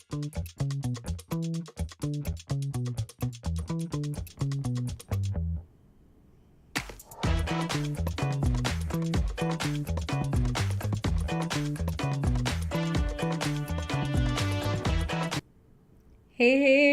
Hey,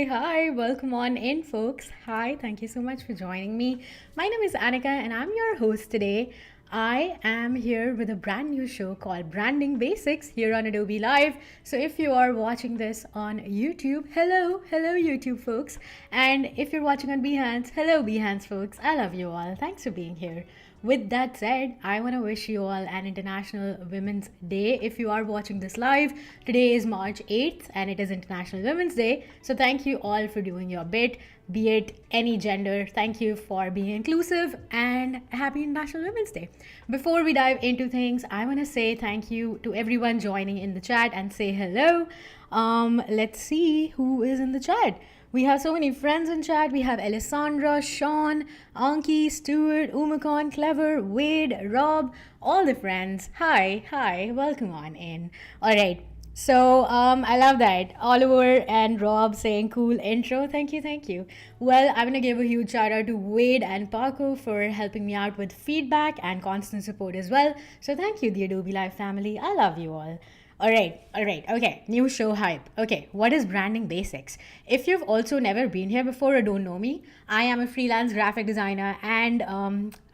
hi, welcome on in, folks. Hi, thank you so much for joining me. My name is Anika, and I'm your host today. I am here with a brand new show called Branding Basics here on Adobe Live. So, if you are watching this on YouTube, hello, YouTube folks. And if you're watching on Behance, hello, Behance folks. I love you all. Thanks for being here. With that said, I want to wish you all an International Women's Day. If you are watching this live, today is March 8th and it is International Women's Day. So thank you all for doing your bit, be it any gender. Thank you for being inclusive and happy International Women's Day. Before we dive into things, I want to say thank you to everyone joining in the chat and say hello. Let's see who is in the chat. We have so many friends in chat. We have Alessandra, Sean, Anki, Stuart, Umakon, Clever, Wade, Rob, all the friends. Hi, welcome on in. All right. So I love that. Oliver and Rob saying cool intro. Thank you. Well, I'm going to give a huge shout out to Wade and Paco for helping me out with feedback and constant support as well. So thank you, the Adobe Live family. I love you all. All right. Okay, new show hype. Okay, what is branding basics? If you've also never been here before or don't know me, I am a freelance graphic designer and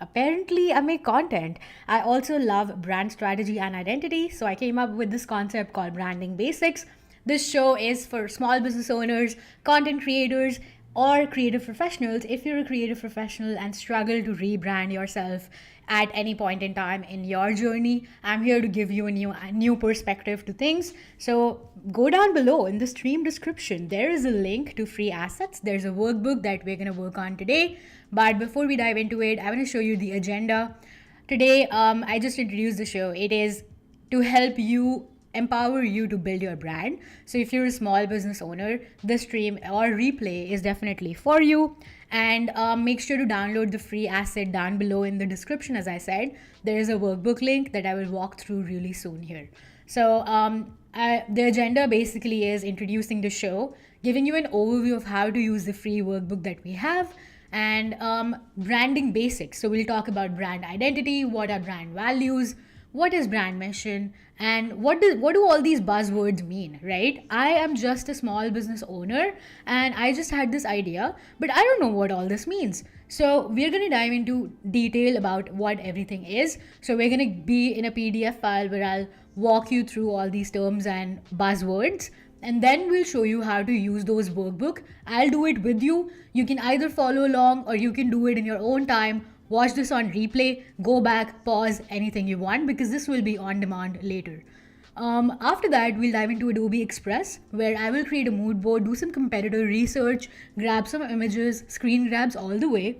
apparently I make content. I also love brand strategy and identity, so I came up with this concept called branding basics. This show is for small business owners, content creators, or creative professionals. If you're a creative professional and struggle to rebrand yourself at any point in time in your journey, I'm here to give you a new perspective to things. So go down below in the stream description. There is a link to free assets. There's a workbook that we're going to work on today. But before we dive into it, I want to show you the agenda. Today, I just introduced the show. It is to help you empower you to build your brand. So if you're a small business owner, this stream or replay is definitely for you. And make sure to download the free asset down below in the description. As I said, there is a workbook link that I will walk through really soon here. So the agenda basically is introducing the show, giving you an overview of how to use the free workbook that we have, and branding basics. So we'll talk about brand identity, what are brand values, what is brand mission, and what do all these buzzwords mean, right? I am just a small business owner and I just had this idea, but I don't know what all this means. So we're going to dive into detail about what everything is. So we're going to be in a PDF file where I'll walk you through all these terms and buzzwords, and then we'll show you how to use those workbook. I'll do it with you. You can either follow along or you can do it in your own time. Watch this on replay, go back, pause, anything you want, because this will be on demand later. After that, we'll dive into Adobe Express, where I will create a mood board, do some competitor research, grab some images, screen grabs all the way,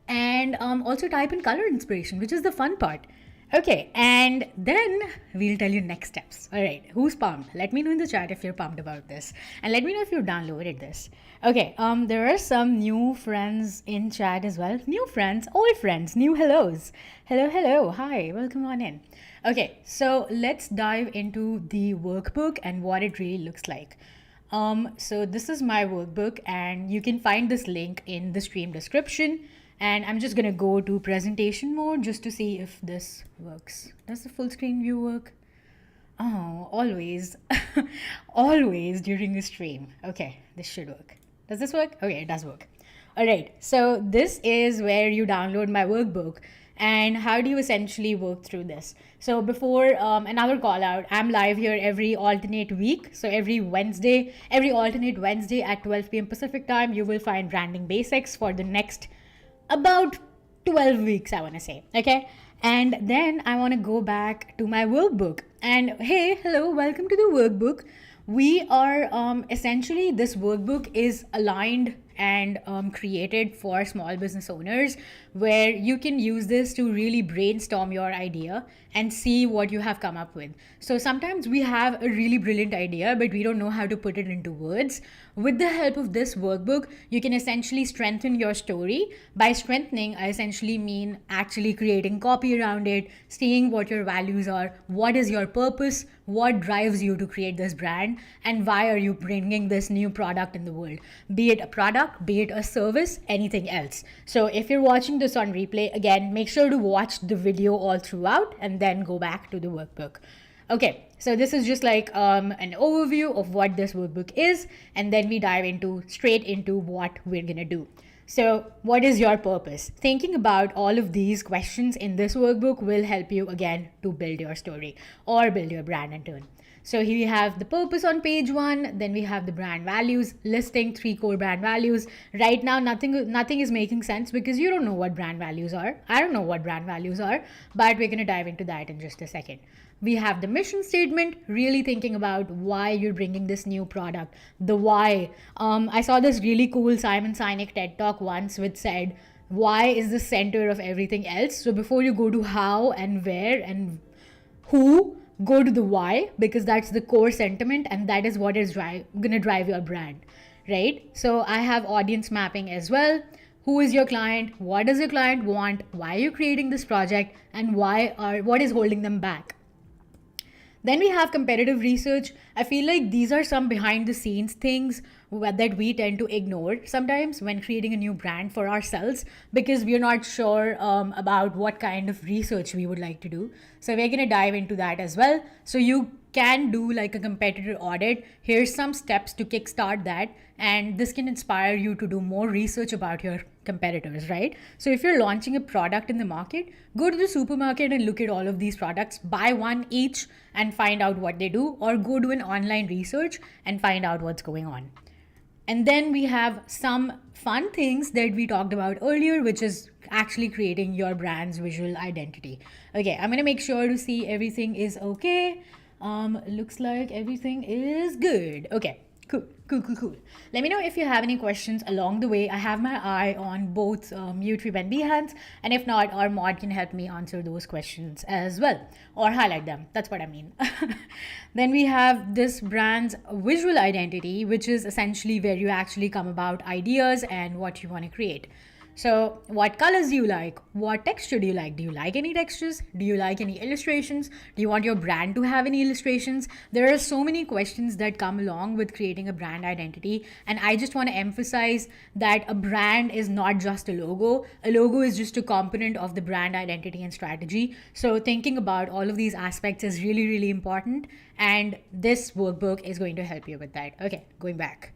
and also type in color inspiration, which is the fun part. Okay, and then we'll tell you next steps. All right, who's pumped? Let me know in the chat if you're pumped about this, and let me know if you've downloaded this. Okay, there are some new friends in chat as well. New friends, old friends, new hellos. Hello, hi, welcome on in. Okay, so let's dive into the workbook and what it really looks like. So this is my workbook, and you can find this link in the stream description. And I'm just gonna go to presentation mode just to see if this works. Does the full screen view work? Oh, always, always during the stream. Okay, this should work. Does this work? Okay, it does work. All right, so this is where you download my workbook. And how do you essentially work through this? So before another call out, I'm live here every alternate week. So every alternate Wednesday at 12 p.m. Pacific time, you will find branding basics for the next about 12 weeks, I want to say. Okay, and then I want to go back to my workbook. And hey, hello, welcome to the workbook. We are essentially, this workbook is aligned and created for small business owners, where you can use this to really brainstorm your idea and see what you have come up with. So sometimes we have a really brilliant idea, but we don't know how to put it into words. With the help of this workbook, you can essentially strengthen your story. By strengthening, I essentially mean actually creating copy around it, seeing what your values are, what is your purpose, what drives you to create this brand, and why are you bringing this new product in the world, be it a product, be it a service, anything else. So if you're watching this on replay, again, make sure to watch the video all throughout and then go back to the workbook. Okay, so this is just like an overview of what this workbook is, and then we dive straight into what we're gonna do. So what is your purpose? Thinking about all of these questions in this workbook will help you again to build your story or build your brand in turn. So here we have the purpose on page 1, then we have the brand values, listing 3 core brand values. Right now, nothing is making sense because you don't know what brand values are. I don't know what brand values are, but we're gonna dive into that in just a second. We have the mission statement, really thinking about why you're bringing this new product, the why. I saw this really cool Simon Sinek TED Talk once which said, why is the center of everything else? So before you go to how and where and who, go to the why, because that's the core sentiment and that is what is gonna drive your brand, right? So I have audience mapping as well. Who is your client? What does your client want? Why are you creating this project? And what is holding them back? Then we have competitive research. I feel like these are some behind the scenes things that we tend to ignore sometimes when creating a new brand for ourselves because we're not sure about what kind of research we would like to do. So we're going to dive into that as well. So you can do like a competitor audit. Here's some steps to kickstart that, and this can inspire you to do more research about your competitors, right? So if you're launching a product in the market, go to the supermarket and look at all of these products, buy one each and find out what they do, or go do an online research and find out what's going on. And then we have some fun things that we talked about earlier, which is actually creating your brand's visual identity. Okay, I'm gonna make sure to see everything is okay. Looks like everything is good. Okay, cool. Let me know if you have any questions along the way. I have my eye on both YouTube and Behance, and if not, our mod can help me answer those questions as well, or highlight them. That's what I mean. Then we have this brand's visual identity, which is essentially where you actually come about ideas and what you want to create. So what colors do you like? What texture do you like? Do you like any textures? Do you like any illustrations? Do you want your brand to have any illustrations? There are so many questions that come along with creating a brand identity. And I just want to emphasize that a brand is not just a logo. A logo is just a component of the brand identity and strategy. So thinking about all of these aspects is really, really important. And this workbook is going to help you with that. Okay, going back.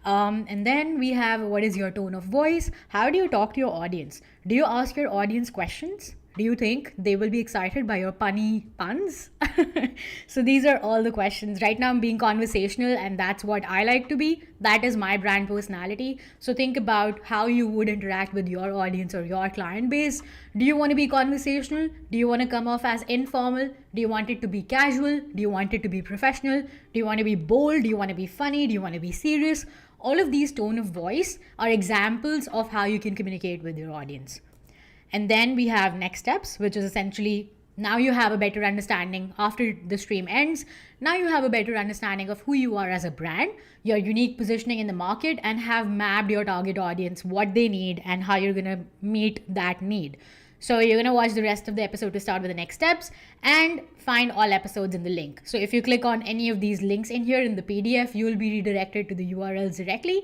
And then we have what is your tone of voice? How do you talk to your audience? Do you ask your audience questions? Do you think they will be excited by your punny puns? So these are all the questions. Right now I'm being conversational and that's what I like to be. That is my brand personality. So think about how you would interact with your audience or your client base. Do you want to be conversational? Do you want to come off as informal? Do you want it to be casual? Do you want it to be professional? Do you want to be bold? Do you want to be funny? Do you want to be serious? All of these tone of voice are examples of how you can communicate with your audience. And then we have next steps, which is essentially now you have a better understanding after the stream ends. Now you have a better understanding of who you are as a brand, your unique positioning in the market, and have mapped your target audience, what they need, and how you're going to meet that need. So you're going to watch the rest of the episode to start with the next steps and find all episodes in the link. So if you click on any of these links in here in the PDF, you will be redirected to the URLs directly,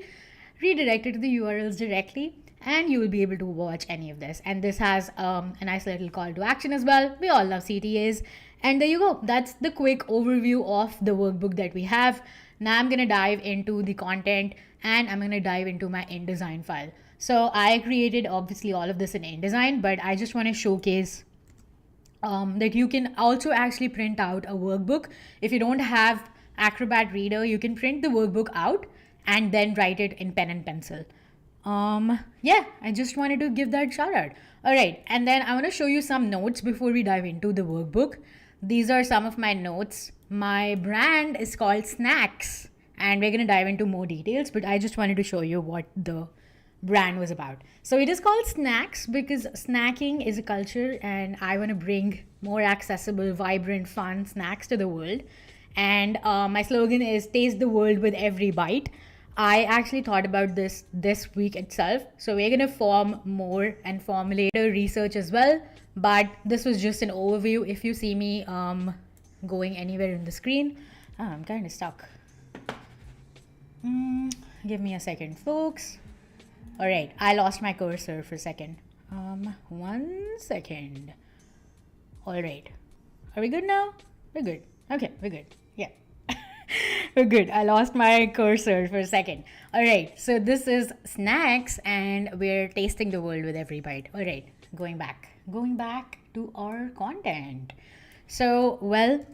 and you will be able to watch any of this. And this has a nice little call to action as well. We all love CTAs. And there you go. That's the quick overview of the workbook that we have. Now I'm going to dive into the content and I'm going to dive into my InDesign file. So I created obviously all of this in InDesign, but I just want to showcase that you can also actually print out a workbook. If you don't have Acrobat Reader, you can print the workbook out and then write it in pen and pencil. Yeah, I just wanted to give that shout out. All right, and then I want to show you some notes before we dive into the workbook. These are some of my notes. My brand is called Snax, and we're going to dive into more details, but I just wanted to show you what the brand was about. So it is called Snax because snacking is a culture, and I want to bring more accessible, vibrant, fun snacks to the world. And my slogan is taste the world with every bite. I actually thought about this week itself. So we're gonna form more and formulate a research as well. But this was just an overview. If you see me going anywhere in the screen, I'm kind of stuck. Give me a second, folks. All right, I lost my cursor for a second. 1 second. All right, are we good now? We're good. Okay, we're good. Yeah. We're good. I lost my cursor for a second. All right, so this is Snax, and we're tasting the world with every bite. All right, going back to our content. So, well,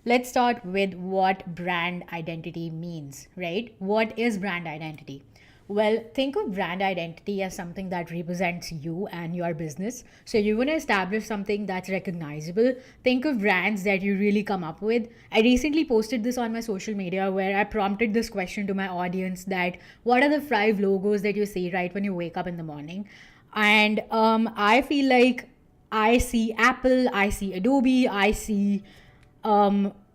let's start with what brand identity means, right? What is brand identity? Well, think of brand identity as something that represents you and your business. So you want to establish something that's recognizable. Think of brands that you really come up with. I recently posted this on my social media where I prompted this question to my audience that what are the 5 logos that you see right when you wake up in the morning? And I feel like I see Apple, I see Adobe, I see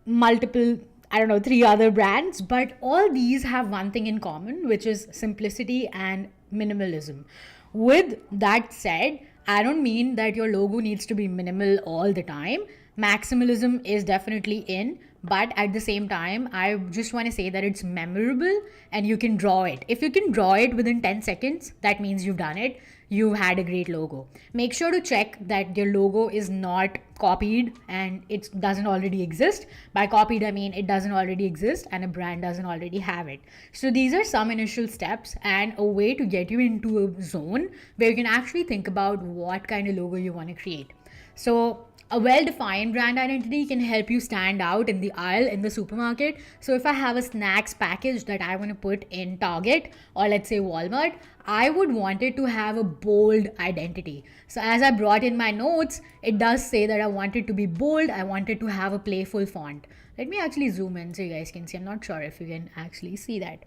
multiple, I don't know, 3 other brands, but all these have one thing in common, which is simplicity and minimalism. With that said, I don't mean that your logo needs to be minimal all the time. Maximalism is definitely in, but at the same time, I just want to say that it's memorable and you can draw it. If you can draw it within 10 seconds, that means you've done it. You had a great logo. Make sure to check that your logo is not copied and it doesn't already exist. By copied, I mean it doesn't already exist and a brand doesn't already have it. So these are some initial steps and a way to get you into a zone where you can actually think about what kind of logo you want to create. So a well-defined brand identity can help you stand out in the aisle in the supermarket. So if I have a snacks package that I want to put in Target or let's say Walmart, I would want it to have a bold identity. So as I brought in my notes, it does say that I want it to be bold. I want it to have a playful font. Let me actually zoom in so you guys can see. I'm not sure if you can actually see that.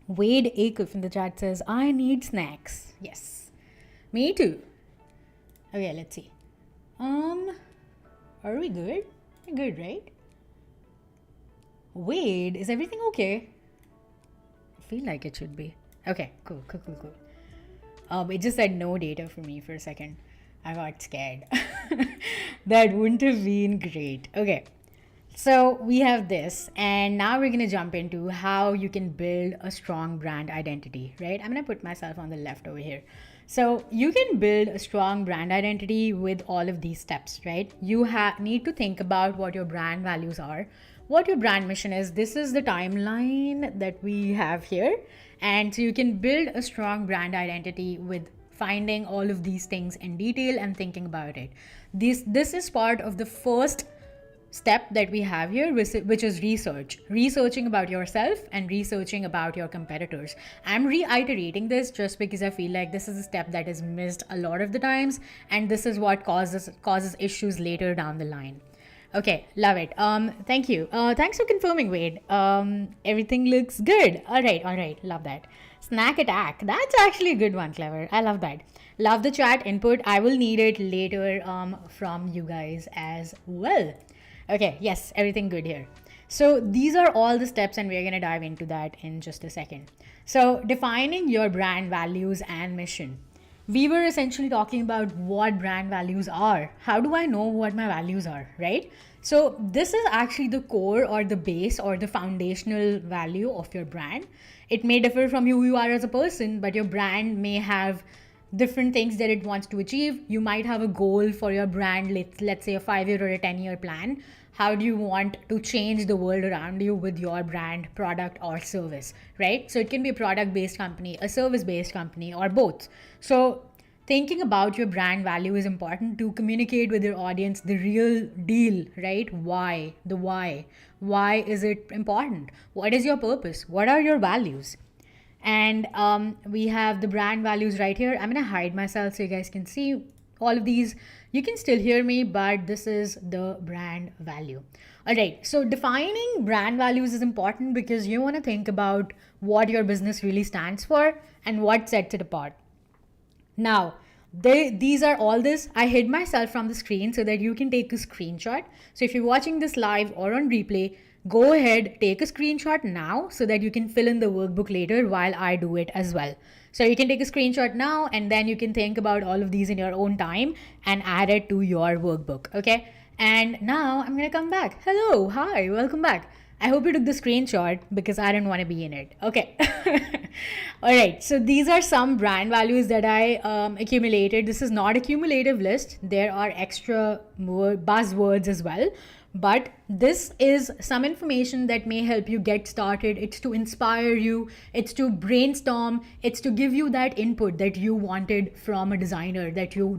Wade Acuff in the chat says, I need snacks. Yes, me too. Okay, let's see. Are we good? We're good, right? Wade, is everything okay? I feel like it should be. Okay, cool. It just said no data for me for a second. I got scared. That wouldn't have been great. Okay, so we have this, and now we're gonna jump into how you can build a strong brand identity, right? I'm gonna put myself on the left over here. So you can build a strong brand identity with all of these steps, right? You need to think about what your brand values are, what your brand mission is. This is the timeline that we have here. And so you can build a strong brand identity with finding all of these things in detail and thinking about it. This is part of the first step that we have here, which is researching about yourself and researching about your competitors. I'm reiterating this just because I feel like this is a step that is missed a lot of the times, and this is what causes issues later down the line. Okay, love it. Thank you. Thanks for confirming, Wade. Everything looks good. All right, love that. Snack attack. That's actually a good one, Clever. I love that. Love the chat input. I will need it later from you guys as well. Okay, yes, everything good here. So these are all the steps, and we're going to dive into that in just a second. So defining your brand values and mission. We were essentially talking about what brand values are. How do I know what my values are, right? So this is actually the core or the base or the foundational value of your brand. It may differ from who you are as a person, but your brand may have different things that it wants to achieve. You might have a goal for your brand, let's say a 5-year or a 10-year plan. How do you want to change the world around you with your brand, product, or service, right? So it can be a product-based company, a service-based company, or both. So thinking about your brand value is important to communicate with your audience the real deal, right? Why? The why. Why is it important? What is your purpose? What are your values? And we have the brand values right here. I'm going to hide myself so you guys can see all of these, you can still hear me, but this is the brand value. All right, so defining brand values is important because you want to think about what your business really stands for and what sets it apart. Now, these are all this. I hid myself from the screen so that you can take a screenshot. So if you're watching this live or on replay, go ahead, take a screenshot now so that you can fill in the workbook later while I do it as well. So you can take a screenshot now and then you can think about all of these in your own time and add it to your workbook. Okay. And now I'm going to come back. Hello. Hi. Welcome back. I hope you took the screenshot because I didn't want to be in it. Okay. All right. So these are some brand values that I accumulated. This is not a cumulative list. There are extra buzzwords as well. But this is some information that may help you get started. It's to inspire you. It's to brainstorm. It's to give you that input that you wanted from a designer that you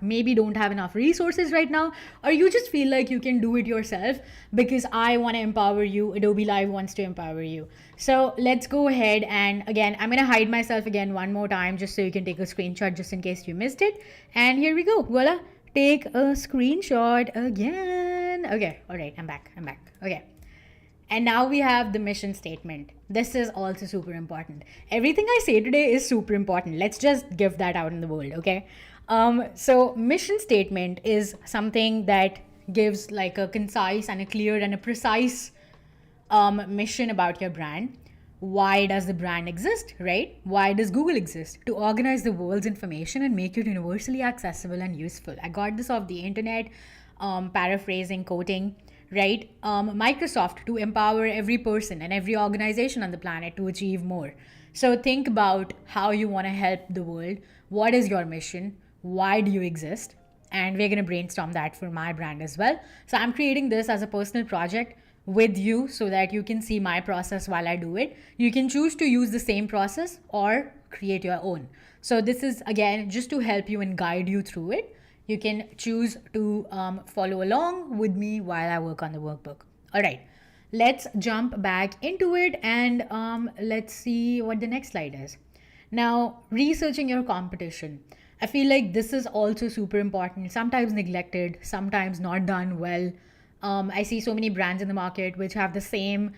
maybe don't have enough resources right now, or you just feel like you can do it yourself because I want to empower you. Adobe Live wants to empower you. So let's go ahead and again, I'm going to hide myself again one more time just so you can take a screenshot just in case you missed it. And here we go. Voila. Take a screenshot again. Okay, all right, I'm back. Okay. And now we have the mission statement. This is also super important. Everything I say today is super important. Let's just give that out in the world, okay? So mission statement is something that gives like a concise and a clear and a precise mission about your brand. Why does the brand exist, right? Why does Google exist? To organize the world's information and make it universally accessible and useful. I got this off the internet, paraphrasing, quoting, right? Microsoft, to empower every person and every organization on the planet to achieve more. So think about how you want to help the world. What is your mission? Why do you exist? And we're going to brainstorm that for my brand as well. So I'm creating this as a personal project with you so that you can see my process while I do it. You can choose to use the same process or create your own. So this is again just to help you and guide you through it. You can choose to follow along with me while I work on the workbook. All right, let's jump back into it and let's see what the next slide is. Now, researching your competition. I feel like this is also super important, sometimes neglected, sometimes not done well. I see so many brands in the market which have the same.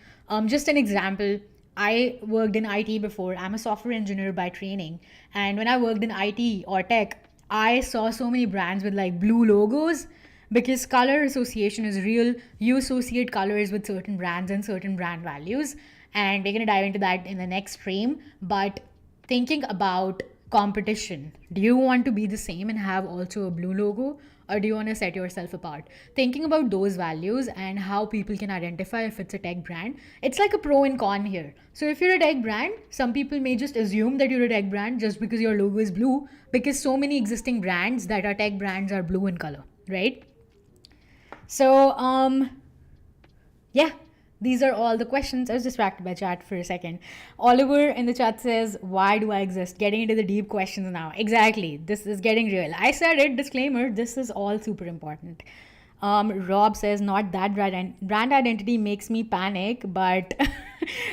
Just an example, I worked in IT before. I'm a software engineer by training. And when I worked in IT or tech, I saw so many brands with like blue logos because color association is real. You associate colors with certain brands and certain brand values. And we're going to dive into that in the next stream. But thinking about competition, do you want to be the same and have also a blue logo? Or do you want to set yourself apart? Thinking about those values and how people can identify if it's a tech brand, it's like a pro and con here. So if you're a tech brand, some people may just assume that you're a tech brand just because your logo is blue, because so many existing brands that are tech brands are blue in color, right? So, yeah. These are all the questions. I was distracted by chat for a second. Oliver in the chat says, why do I exist? Getting into the deep questions now. Exactly. This is getting real. I said it, disclaimer, this is all super important. Rob says, not that brand identity makes me panic, but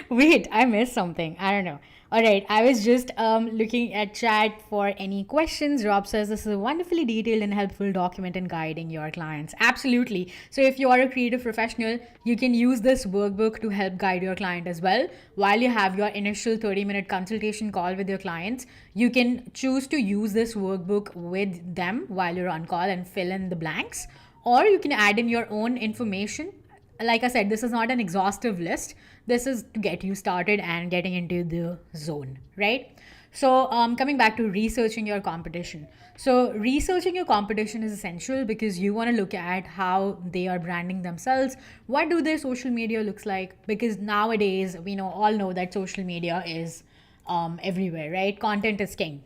wait, I missed something. I don't know. All right, I was just looking at chat for any questions. Rob says this is a wonderfully detailed and helpful document in guiding your clients. Absolutely. So if you are a creative professional, you can use this workbook to help guide your client as well. While you have your initial 30-minute consultation call with your clients, you can choose to use this workbook with them while you're on call and fill in the blanks. Or you can add in your own information. Like I said, this is not an exhaustive list. This is to get you started and getting into the zone, right? So coming back to researching your competition. So researching your competition is essential because you want to look at how they are branding themselves. What do their social media looks like? Because nowadays, we all know that social media is everywhere, right? Content is king.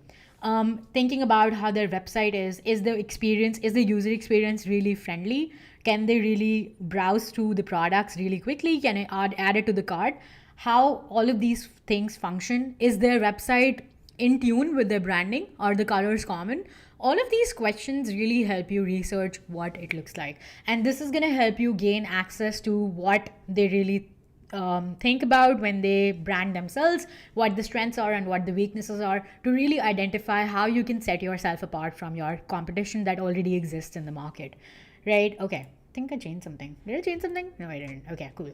Thinking about how their website is the user experience really friendly? Can they really browse through the products really quickly? Can I add it to the cart? How all of these things function? Is their website in tune with their branding? Are the colors common? All of these questions really help you research what it looks like. And this is going to help you gain access to what they really think about when they brand themselves, what the strengths are and what the weaknesses are, to really identify how you can set yourself apart from your competition that already exists in the market, right? Okay, I think I changed something. Did I change something? No, I didn't. Okay, cool.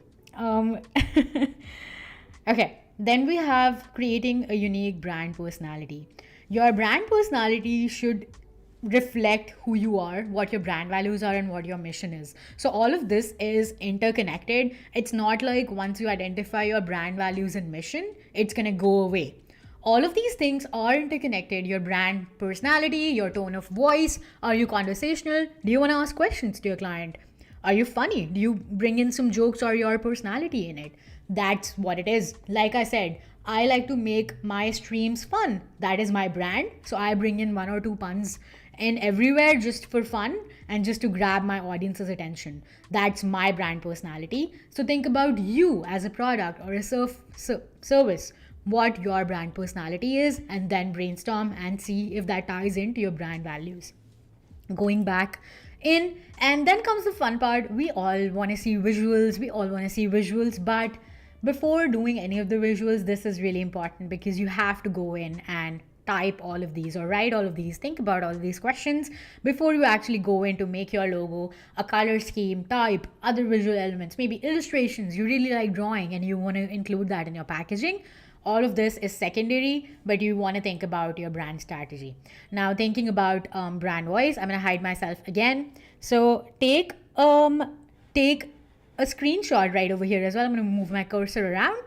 Okay, then we have creating a unique brand personality. Your brand personality should reflect who you are, what your brand values are, and what your mission is. So, all of this is interconnected. It's not like once you identify your brand values and mission, it's gonna go away. All of these things are interconnected. Your brand personality, your tone of voice. Are you conversational? Do you want to ask questions to your client? Are you funny? Do you bring in some jokes or your personality in it? That's what it is. Like I said, I like to make my streams fun. That is my brand. So I bring in one or two puns in everywhere just for fun and just to grab my audience's attention. That's my brand personality. So think about you as a product or a service, what your brand personality is, and then brainstorm and see if that ties into your brand values. Going back in, and then comes the fun part. We all want to see visuals, but before doing any of the visuals, this is really important because you have to go in and type all of these or write all of these, think about all of these questions before you actually go in to make your logo, a color scheme, type, other visual elements, maybe illustrations. You really like drawing and you want to include that in your packaging. All of this is secondary, but you want to think about your brand strategy. Now, thinking about brand voice, I'm going to hide myself again. So take a screenshot right over here as well. I'm going to move my cursor around.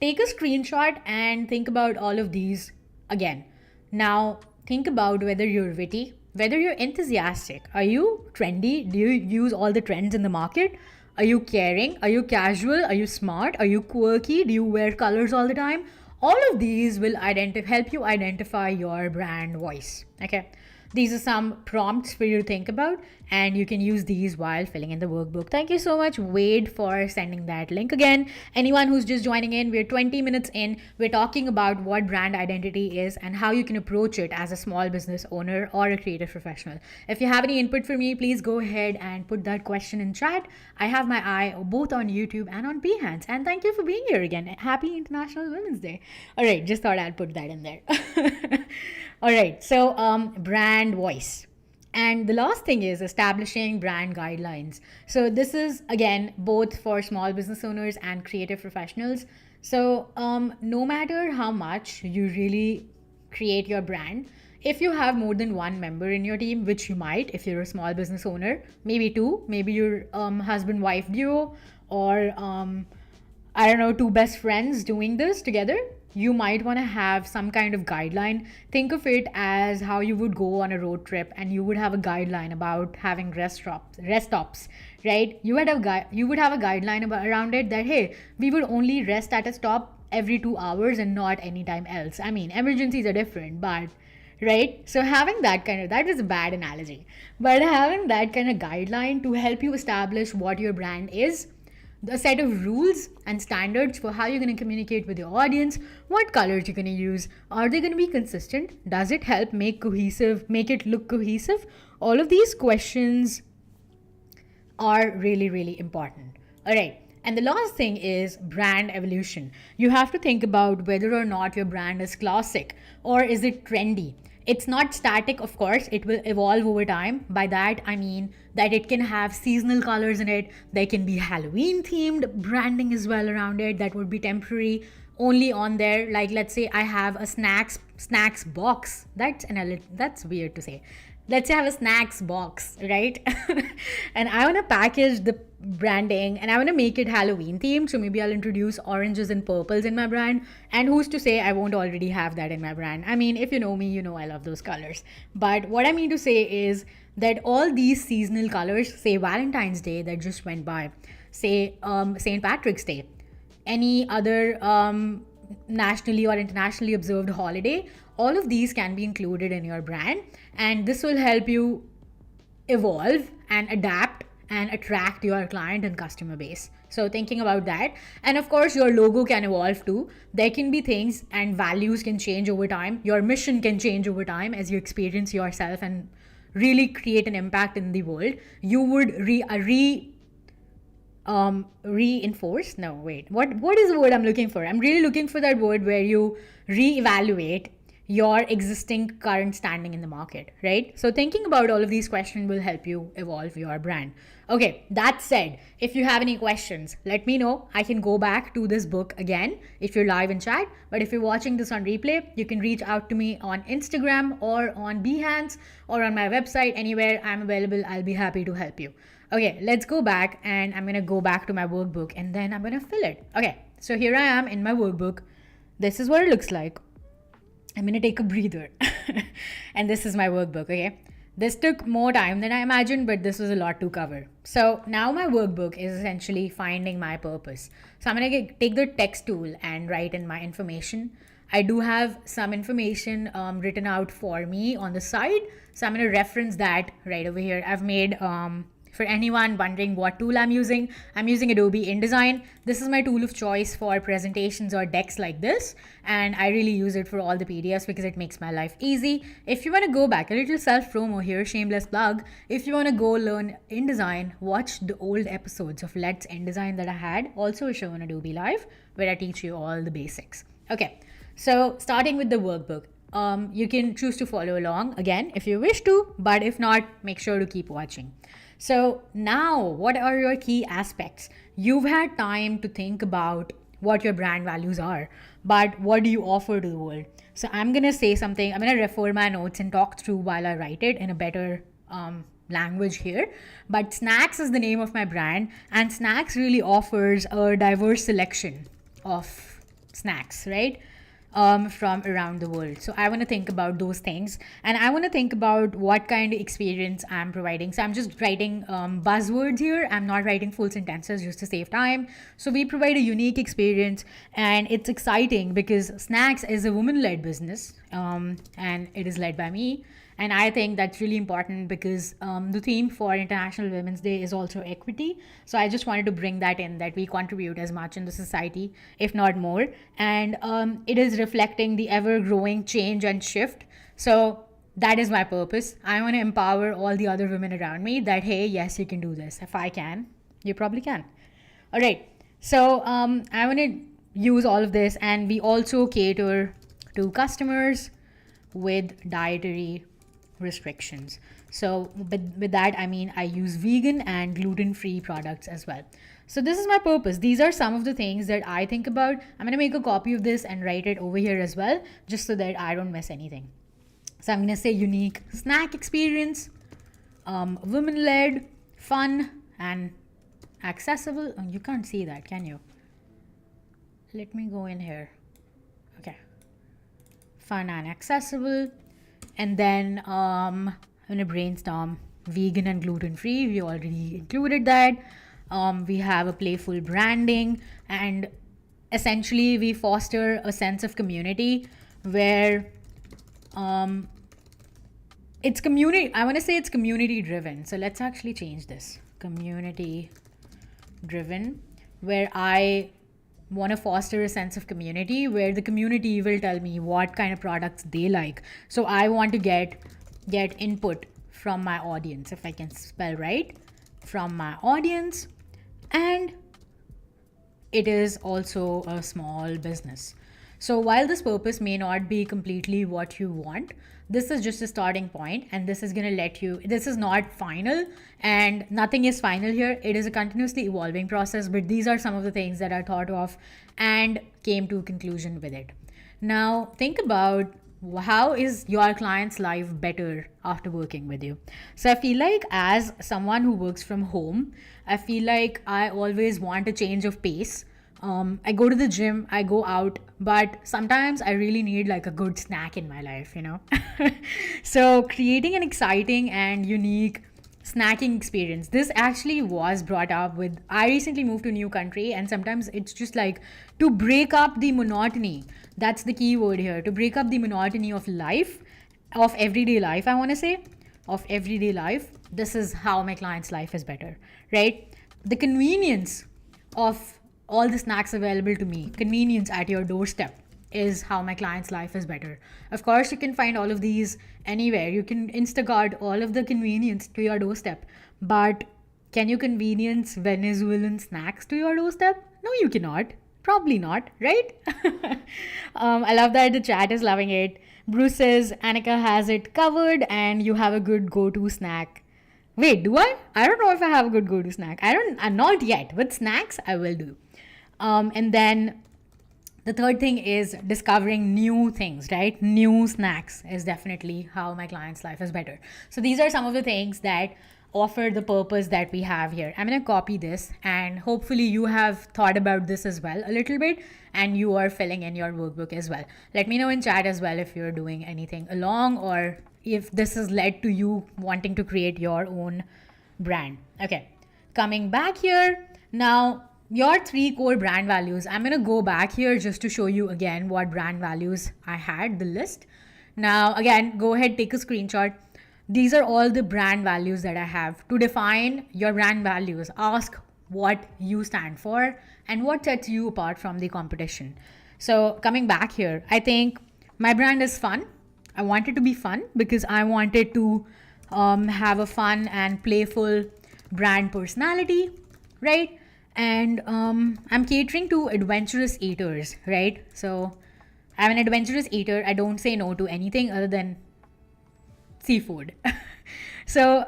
Take a screenshot and think about all of these again. Now, think about whether you're witty, whether you're enthusiastic. Are you trendy? Do you use all the trends in the market? Are you caring? Are you casual? Are you smart? Are you quirky? Do you wear colors all the time? All of these will help you identify your brand voice. Okay. These are some prompts for you to think about, and you can use these while filling in the workbook. Thank you so much, Wade, for sending that link again. Anyone who's just joining in, we're 20 minutes in. We're talking about what brand identity is and how you can approach it as a small business owner or a creative professional. If you have any input for me, please go ahead and put that question in chat. I have my eye both on YouTube and on Behance. And thank you for being here again. Happy International Women's Day. All right, just thought I'd put that in there. All right, so brand voice. And the last thing is establishing brand guidelines. So this is, again, both for small business owners and creative professionals. So no matter how much you really create your brand, if you have more than one member in your team, which you might if you're a small business owner, maybe two, maybe your husband-wife duo, or I don't know, two best friends doing this together, you might want to have some kind of guideline. Think of it as how you would go on a road trip and you would have a guideline about having rest stops, right? You would have a guideline around it that, hey, we would only rest at a stop every 2 hours and not anytime else. I mean, emergencies are different, but right? So having that is a bad analogy, but having that kind of guideline to help you establish what your brand is, a set of rules and standards for how you're going to communicate with your audience, what colors you're going to use, are they going to be consistent, does it help make it look cohesive? All of these questions are really, really important. All right. And the last thing is brand evolution. You have to think about whether or not your brand is classic or is it trendy. It's not static, of course, it will evolve over time. By that, I mean that it can have seasonal colors in it. There can be Halloween themed branding as well around it that would be temporary, only on there. Like, let's say I have a Snax box. That's weird to say. Let's say I have a Snax box, right? And I want to package the branding and I want to make it Halloween themed. So maybe I'll introduce oranges and purples in my brand. And who's to say I won't already have that in my brand? I mean, if you know me, you know I love those colors. But what I mean to say is that all these seasonal colors, say Valentine's Day that just went by, say St. Patrick's Day, any other nationally or internationally observed holiday, all of these can be included in your brand, and this will help you evolve and adapt and attract your client and customer base. So thinking about that, and of course your logo can evolve too. There can be things and values can change over time. Your mission can change over time as you experience yourself and really create an impact in the world. You would reinforce. No, wait. What is the word I'm looking for? I'm really looking for that word where you reevaluate your existing current standing in the market, right? So thinking about all of these questions will help you evolve your brand. Okay, that said, if you have any questions, let me know. I can go back to this book again if you're live in chat. But if you're watching this on replay, you can reach out to me on Instagram or on Behance or on my website. Anywhere I'm available, I'll be happy to help you. Okay, let's go back, and I'm gonna go back to my workbook and then I'm gonna fill it. Okay, so here I am in my workbook. This is what it looks like. I'm gonna take a breather. And this is my workbook, okay? This took more time than I imagined, but this was a lot to cover. So now my workbook is essentially finding my purpose. So I'm gonna take the text tool and write in my information. I do have some information written out for me on the side. So I'm gonna reference that right over here. I've made for anyone wondering what tool I'm using Adobe InDesign. This is my tool of choice for presentations or decks like this, and I really use it for all the PDFs because it makes my life easy. If you want to go back, a little self promo here, shameless plug. If you want to go learn InDesign, watch the old episodes of Let's InDesign that I had, also a show on Adobe Live, where I teach you all the basics. Okay, so starting with the workbook. You can choose to follow along again if you wish to, but if not, make sure to keep watching. So now, what are your key aspects? You've had time to think about what your brand values are, but what do you offer to the world? So I'm gonna say something, I'm gonna refer my notes and talk through while I write it in a better language here. But Snax is the name of my brand, and Snax really offers a diverse selection of snacks, right? From around the world. So I want to think about those things, and I want to think about what kind of experience I'm providing. So I'm just writing buzzwords here. I'm not writing full sentences just to save time. So we provide a unique experience, and it's exciting because Snax is a woman-led business, and it is led by me. And I think that's really important because the theme for International Women's Day is also equity. So I just wanted to bring that in, that we contribute as much in the society, if not more. And it is reflecting the ever-growing change and shift. So that is my purpose. I want to empower all the other women around me that, hey, yes, you can do this. If I can, you probably can. All right. So I want to use all of this, and we also cater to customers with dietary restrictions. So with that, I mean I use vegan and gluten-free products as well. So this is my purpose. These are some of the things that I think about. I'm going to make a copy of this and write it over here as well, just so that I don't miss anything. So I'm going to say unique snack experience, women-led, fun, and accessible. Oh, you can't see that, can you? Let me go in here. Okay. Fun and accessible. And then I'm going to brainstorm vegan and gluten-free. We already included that. We have a playful branding, and essentially we foster a sense of community where it's community. I want to say it's community driven. So let's actually change this. Community driven, where I want to foster a sense of community where the community will tell me what kind of products they like. So I want to get input from my audience, if I can spell right, from my audience. And it is also a small business. So while this purpose may not be completely what you want, this is just a starting point, and this is going to let you, this is not final, and nothing is final here. It is a continuously evolving process, but these are some of the things that I thought of and came to a conclusion with it. Now think about, how is your client's life better after working with you? So I feel like, as someone who works from home, I feel like I always want a change of pace. I go to the gym, I go out, but sometimes I really need like a good snack in my life, you know? So creating an exciting and unique snacking experience. This actually was brought up with, I recently moved to a new country, and sometimes it's just like to break up the monotony. That's the key word here, to break up the monotony of life, of everyday life, I want to say, of everyday life. This is how my client's life is better, right? The convenience of all the snacks available to me, convenience at your doorstep, is how my client's life is better. Of course, you can find all of these anywhere. You can Instacart all of the convenience to your doorstep. But Can you convenience Venezuelan snacks to your doorstep? No, you cannot. Probably not, right? I love that the chat is loving it. Bruce says Anika has it covered and you have a good go to snack. Wait, do I? I don't know if I have a good go to snack. I don't, not yet. With snacks, I will do. And then the third thing is discovering new things, right? New snacks is definitely how my client's life is better. So these are some of the things that offer the purpose that we have here. I'm going to copy this and hopefully you have thought about this as well a little bit and you are filling in your workbook as well. Let me know in chat as well if you're doing anything along or if this has led to you wanting to create your own brand. Okay, coming back here now, your 3 core brand values. I'm going to go back here just to show you again what brand values I had, the list. Now, again, go ahead, take a screenshot. These are all the brand values that I have. To define your brand values, ask what you stand for and what sets you apart from the competition. So coming back here, I think my brand is fun. I want it to be fun because I wanted to have a fun and playful brand personality, right? And I'm catering to adventurous eaters, right? So I'm an adventurous eater. I don't say no to anything other than seafood. So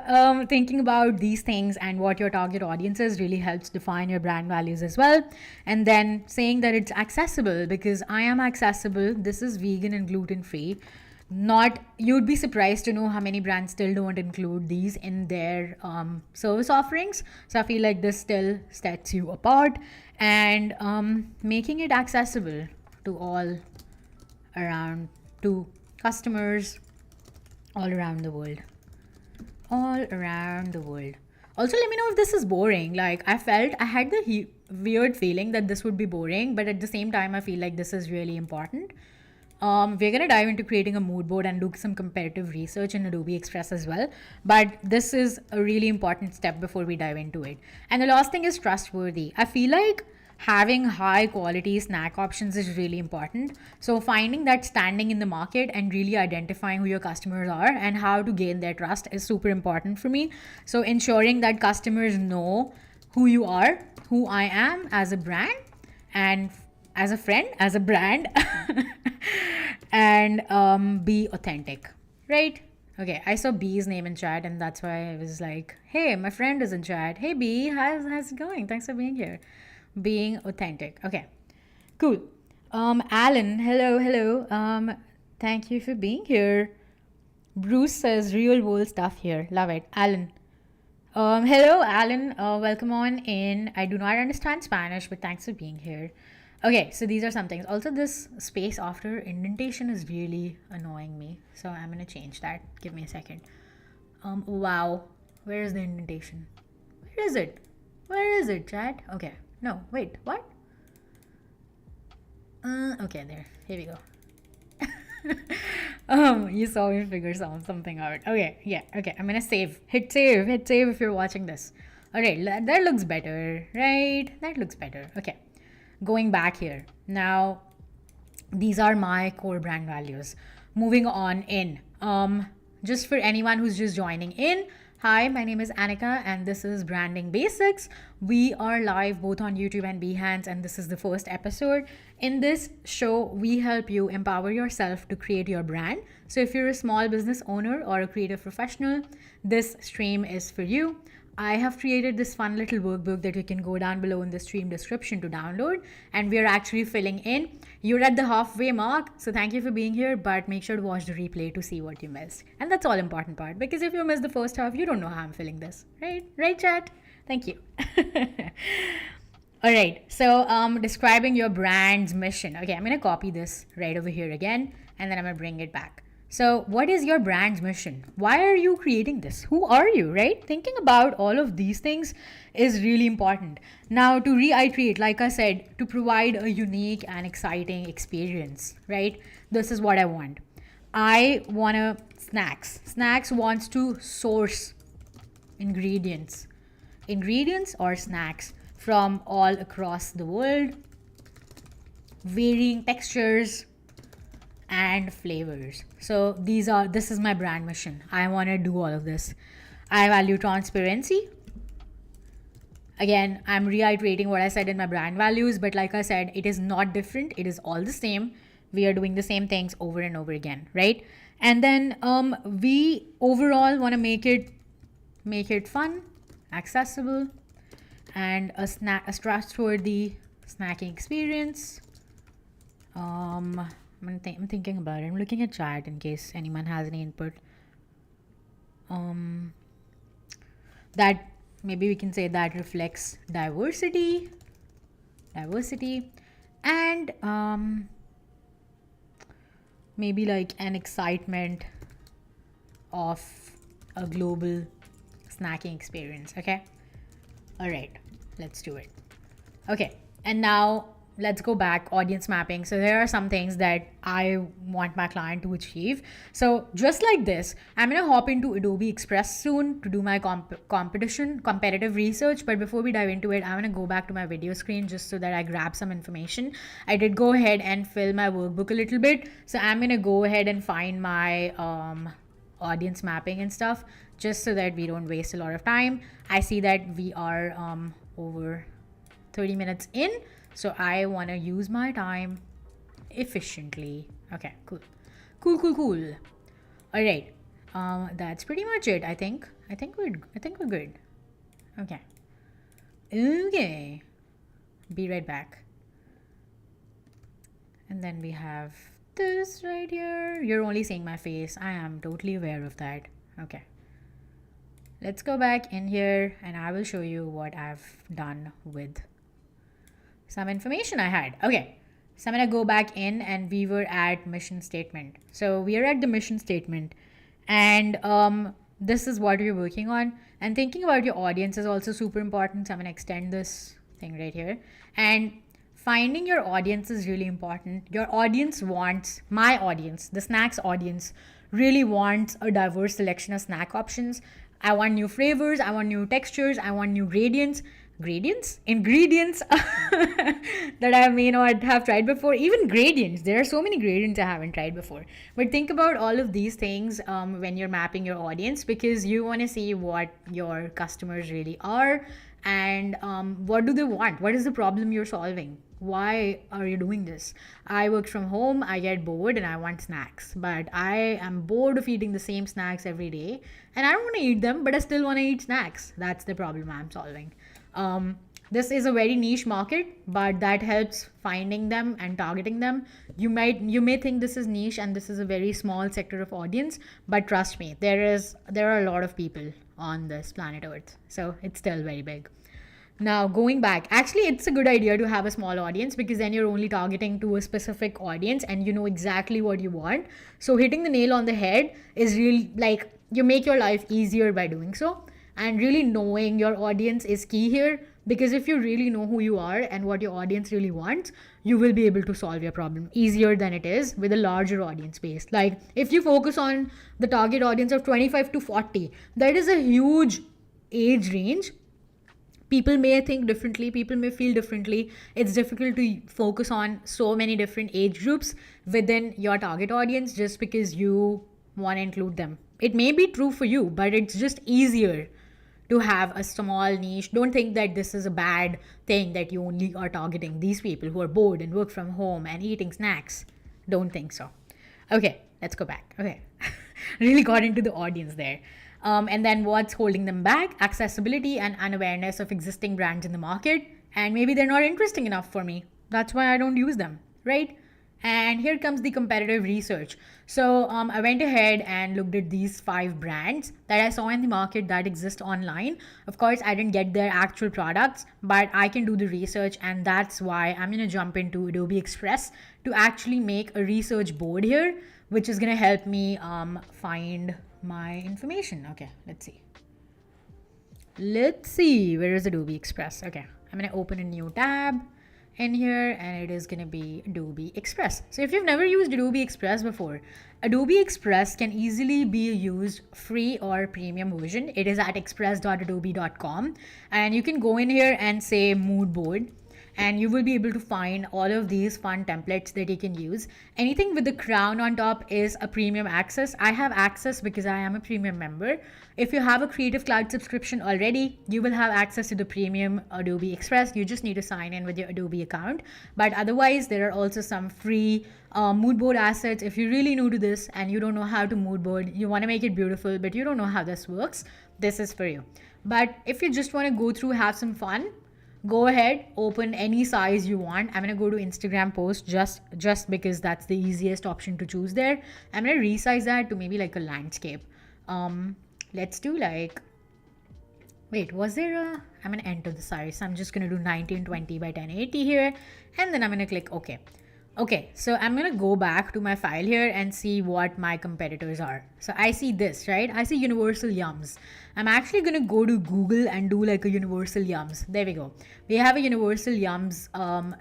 thinking about these things and what your target audience is really helps define your brand values as well. And then saying that it's accessible because I am accessible. This is vegan and gluten free. Not, you'd be surprised to know how many brands still don't include these in their service offerings. So I feel like this still sets you apart and making it accessible to all around, to customers all around the world. All around the world. Also, let me know if this is boring. Like, I felt I had the weird feeling that this would be boring, but at the same time, I feel like this is really important. We're going to dive into creating a mood board and do some comparative research in Adobe Express as well. But this is a really important step before we dive into it. And the last thing is trustworthy. I feel like having high quality snack options is really important. So finding that standing in the market and really identifying who your customers are and how to gain their trust is super important for me. So ensuring that customers know who you are, who I am as a brand and as a friend, as a brand, and be authentic, right? Okay, I saw B's name in chat and that's why I was like, hey, my friend is in chat. Hey B, how's it going? Thanks for being here. Being authentic. Okay, cool. Alan, hello. Thank you for being here. Bruce says real world stuff here. Love it. Alan. Hello, Alan. Welcome on in. I do not understand Spanish, but thanks for being here. Okay, so these are some things. Also, this space after indentation is really annoying me. So I'm going to change that. Give me a second. Wow. Where is the indentation? Where is it? Where is it, chat? Okay. No, wait, what? Okay, there. Here we go. You saw me figure something out. Okay, yeah, okay. I'm gonna save. Hit save if you're watching this. Okay, that looks better, right? That looks better. Okay. Going back here. Now, these are my core brand values. Moving on in. Just for anyone who's just joining in, hi, my name is Anika and this is Branding Basics. We are live both on YouTube and Behance and this is the first episode. In this show, we help you empower yourself to create your brand. So if you're a small business owner or a creative professional, this stream is for you. I have created this fun little workbook that you can go down below in the stream description to download. And we're actually filling in. You're at the halfway mark, so thank you for being here, but make sure to watch the replay to see what you missed. And that's all important part, because if you missed the first half, you don't know how I'm filling this, right? Right, chat? Thank you. All right, so describing your brand's mission. Okay, I'm gonna copy this right over here again, and then I'm gonna bring it back. So what is your brand's mission? Why are you creating this? Who are you, right? Thinking about all of these things is really important. Now, to reiterate, like I said, to provide a unique and exciting experience, right? This is what I want. I want a Snax. Snax wants to source ingredients or snacks from all across the world, varying textures and flavors. So this is my brand mission. I want to do all of this. I value transparency. Again, I'm reiterating what I said in my brand values, but like I said, it is not different. It is all the same. We are doing the same things over and over again, right? And then we overall want to make it fun, accessible, and a trustworthy snacking experience. I'm thinking about it. I'm looking at chat in case anyone has any input. That maybe we can say that reflects diversity, and maybe like an excitement of a global snacking experience. Okay, all right, let's do it. Okay, and now let's go back, audience mapping. So there are some things that I want my client to achieve. So just like this, I'm gonna hop into Adobe Express soon to do my competitive research. But before we dive into it, I'm gonna go back to my video screen just so that I grab some information. I did go ahead and fill my workbook a little bit. So I'm gonna go ahead and find my audience mapping and stuff just so that we don't waste a lot of time. I see that we are over 30 minutes in. So I want to use my time efficiently. Okay, cool. All right. That's pretty much it. I think we're good. Okay. Be right back. And then we have this right here. You're only seeing my face. I am totally aware of that. Okay. Let's go back in here and I will show you what I've done with some information I had. Okay, so I'm gonna go back in and we were at mission statement. So we are at the mission statement and this is what we're working on. And thinking about your audience is also super important. So I'm gonna extend this thing right here. And finding your audience is really important. Your audience wants, my audience, the snacks audience, really wants a diverse selection of snack options. I want new flavors, I want new textures, I want new ingredients that I may not have tried before. Even gradients, there are so many gradients I haven't tried before. But think about all of these things when you're mapping your audience, because you want to see what your customers really are and what do they want, what is the problem you're solving, why are you doing this. I work from home, I get bored and I want snacks, but I am bored of eating the same snacks every day and I don't want to eat them, but I still want to eat snacks. That's the problem I'm solving. This is a very niche market, but that helps finding them and targeting them. You may think this is niche and this is a very small sector of audience, but trust me, there are a lot of people on this planet Earth, so it's still very big. Now, going back, actually, it's a good idea to have a small audience because then you're only targeting to a specific audience and you know exactly what you want. So hitting the nail on the head is really like you make your life easier by doing so. And really knowing your audience is key here, because if you really know who you are and what your audience really wants, you will be able to solve your problem easier than it is with a larger audience base. Like if you focus on the target audience of 25 to 40, that is a huge age range. People may think differently, people may feel differently. It's difficult to focus on so many different age groups within your target audience just because you want to include them. It may be true for you, but it's just easier to have a small niche. Don't think that this is a bad thing that you only are targeting these people who are bored and work from home and eating snacks. Don't think so. Okay, let's go back. Okay, really got into the audience there. And then what's holding them back? Accessibility and unawareness of existing brands in the market. And maybe they're not interesting enough for me. That's why I don't use them, right? And here comes the competitive research. So I went ahead and looked at these 5 brands that I saw in the market that exist online. Of course, I didn't get their actual products, but I can do the research, and that's why I'm going to jump into Adobe Express to actually make a research board here, which is going to help me find my information. Okay, let's see. Where is Adobe Express? Okay, I'm going to open a new tab in here and it is going to be Adobe Express. So if you've never used Adobe Express before, Adobe Express can easily be used free or premium version. It is at express.adobe.com and you can go in here and say moodboard and you will be able to find all of these fun templates that you can use. Anything with the crown on top is a premium access. I have access because I am a premium member. If you have a Creative Cloud subscription already, you will have access to the premium Adobe Express. You just need to sign in with your Adobe account. But otherwise, there are also some free moodboard assets. If you're really new to this and you don't know how to moodboard, you want to make it beautiful, but you don't know how this works, this is for you. But if you just want to go through, have some fun, go ahead, open any size you want. I'm going to go to Instagram post just because that's the easiest option to choose there. I'm going to resize that to maybe like a landscape. Let's do like, wait, was there a, I'm going to enter the size. I'm just going to do 1920 by 1080 here. And then I'm going to click OK. Okay, so I'm going to go back to my file here and see what my competitors are. So I see this, right? I see Universal Yums. I'm actually going to go to Google and do like a Universal Yums. There we go. We have a Universal Yums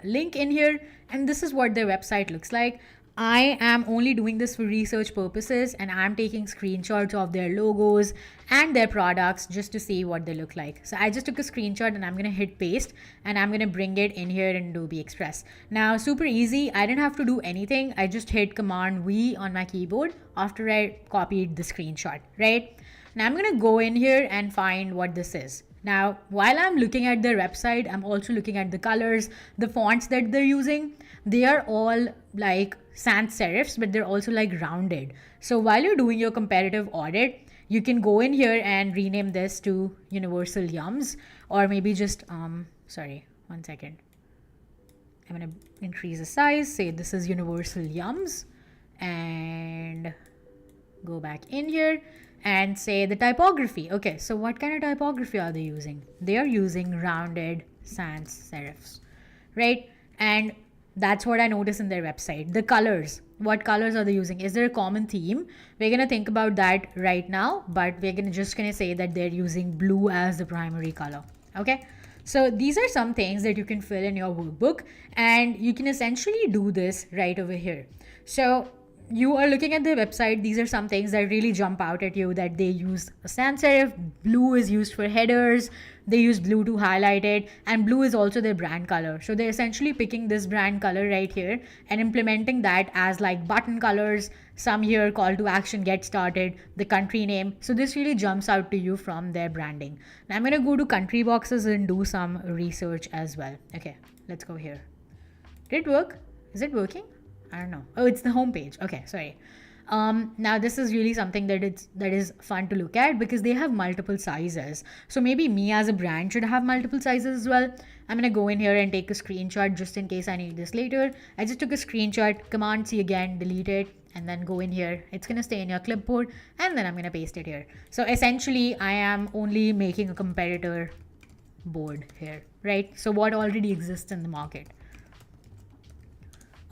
link in here, and this is what their website looks like. I am only doing this for research purposes, and I'm taking screenshots of their logos and their products just to see what they look like. So I just took a screenshot and I'm going to hit paste, and I'm going to bring it in here in Adobe Express. Now, super easy. I didn't have to do anything. I just hit Command V on my keyboard after I copied the screenshot, right? Now I'm going to go in here and find what this is. Now, while I'm looking at their website, I'm also looking at the colors, the fonts that they're using. They are all like sans serifs, but they're also like rounded. So while you're doing your comparative audit, you can go in here and rename this to Universal Yums, or maybe just, sorry, one second. I'm going to increase the size, say this is Universal Yums, and go back in here and say the typography. Okay, so what kind of typography are they using? They are using rounded sans serifs, right? And that's what I noticed in their website. The colors, what colors are they using? Is there a common theme? We're going to think about that right now, but we're just going to say that they're using blue as the primary color. Okay. So these are some things that you can fill in your workbook, and you can essentially do this right over here. So you are looking at their website. These are some things that really jump out at you, that they use a sans serif. Blue is used for headers. They use blue to highlight it, and blue is also their brand color. So they're essentially picking this brand color right here and implementing that as like button colors. Some here, call to action, get started, the country name. So this really jumps out to you from their branding. Now I'm going to go to country boxes and do some research as well. Okay, let's go here. Did it work? Is it working? I don't know. Oh, it's the home page. Okay, sorry. Now this is really something that is fun to look at, because they have multiple sizes. So maybe me as a brand should have multiple sizes as well. I'm gonna go in here and take a screenshot just in case I need this later. I just took a screenshot, Command C again, delete it, and then go in here. It's gonna stay in your clipboard, and then I'm gonna paste it here. So essentially, I am only making a competitor board here, right? So what already exists in the market.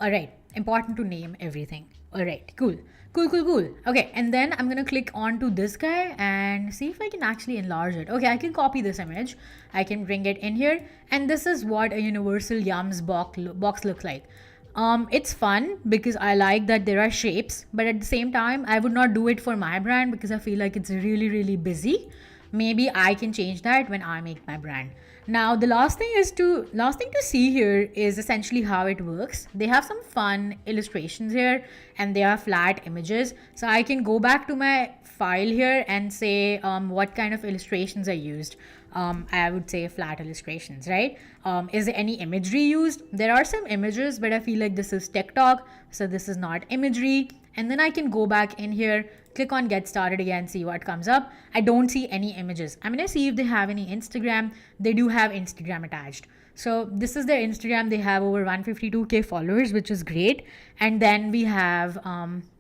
All right, important to name everything. All right, cool. Okay, and then I'm gonna click on to this guy and see if I can actually enlarge it. Okay, I can copy this image. I can bring it in here, and this is what a Universal Yums box looks like. It's fun because I like that there are shapes, but at the same time, I would not do it for my brand because I feel like it's really, really busy. Maybe I can change that when I make my brand. Now, the last thing to see here is essentially how it works. They have some fun illustrations here, and they are flat images. So I can go back to my file here and say what kind of illustrations are used. I would say flat illustrations, right? Is there any imagery used? There are some images, but I feel like this is TikTok, so this is not imagery. And then I can go back in here, click on get started again, see what comes up. I don't see any images. I'm gonna see if they have any Instagram. They do have Instagram attached. So this is their Instagram. They have over 152K followers, which is great. And then we have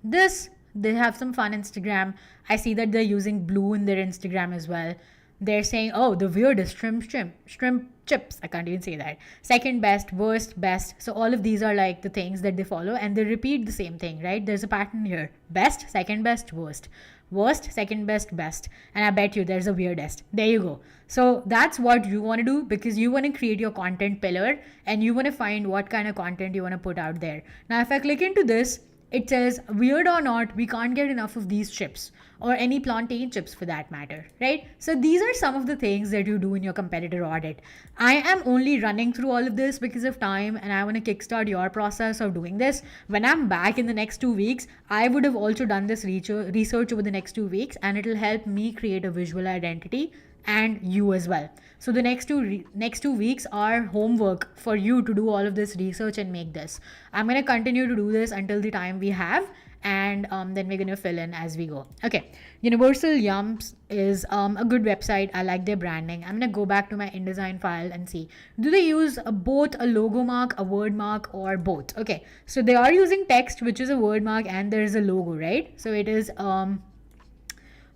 this. They have some fun Instagram. I see that they're using blue in their Instagram as well. They're saying, oh, the weirdest shrimp chips. I can't even say that. Second best, worst, best. So all of these are like the things that they follow, and they repeat the same thing, right? There's a pattern here. Best, second best, worst. Worst, second best, best. And I bet you there's a weirdest. There you go. So that's what you want to do, because you want to create your content pillar and you want to find what kind of content you want to put out there. Now, if I click into this, it says, weird or not, we can't get enough of these chips. or any plantain chips for that matter, right? So these are some of the things that you do in your competitor audit. I am only running through all of this because of time, and I want to kickstart your process of doing this. When I'm back in the next 2 weeks, I would have also done this research over the next 2 weeks, and it'll help me create a visual identity and you as well. So the next 2 weeks are homework for you to do all of this research and make this. I'm going to continue to do this until the time we have, and then we're going to fill in as we go. Okay, Universal Yums is a good website. I like their branding. I'm going to go back to my InDesign file and see, do they use both a logo mark, a word mark, or both? Okay, so they are using text, which is a word mark, and there is a logo, right? So it is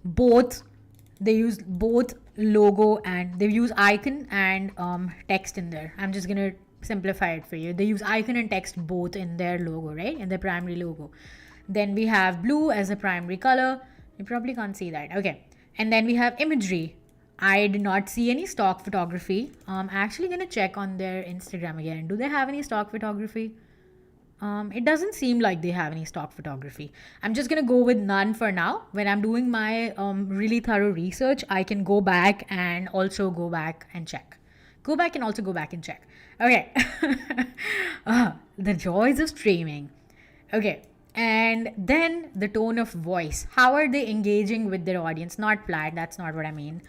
both. They use both logo, and they use icon and text in there. I'm just gonna simplify it for you. They use icon and text both in their logo, right? In their primary logo. Then we have blue as a primary color. You probably can't see that. Okay. And then we have imagery. I did not see any stock photography. I'm actually gonna check on their Instagram again. Do they have any stock photography? It doesn't seem like they have any stock photography. I'm just going to go with none for now. When I'm doing my really thorough research, I can go back and also go back and check. Go back and also go back and check. Okay. The joys of streaming. Okay. And then the tone of voice. How are they engaging with their audience? Not flat. That's not what I mean.